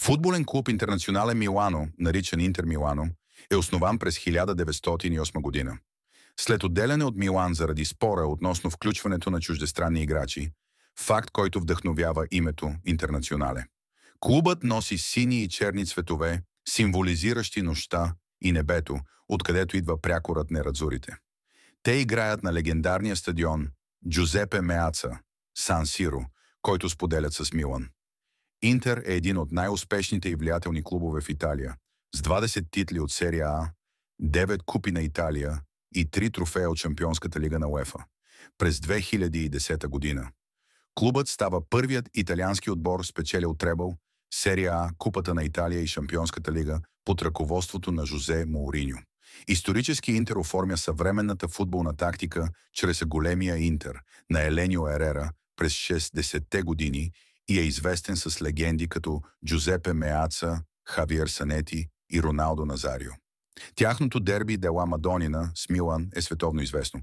Футболен клуб Интернационале Милано, наричан Интер Милано, е основан през 1908 година. След отделяне от Милан заради спора относно включването на чуждестранни играчи, факт, който вдъхновява името Интернационале. Клубът носи сини и черни цветове, символизиращи нощта и небето, откъдето идва прякорът нерадзурите. Те играят на легендарния стадион Джузепе Меаца, Сан Сиро, който споделят с Милан. Интер е един от най-успешните и влиятелни клубове в Италия, с 20 титли от серия А, 9 купи на Италия и 3 трофея от Шампионската лига на УЕФА. През 2010 година клубът става първият италиански отбор спечелил требъл, серия А, Купата на Италия и Шампионската лига под ръководството на Жозе Моуриньо. Исторически Интер оформя съвременната футболна тактика чрез големия Интер на Еленио Ерера през 60-те години и е известен с легенди като Джузепе Меаца, Хавиер Санети и Роналдо Назарио. Тяхното дерби Дела Мадонина с Милан е световно известно.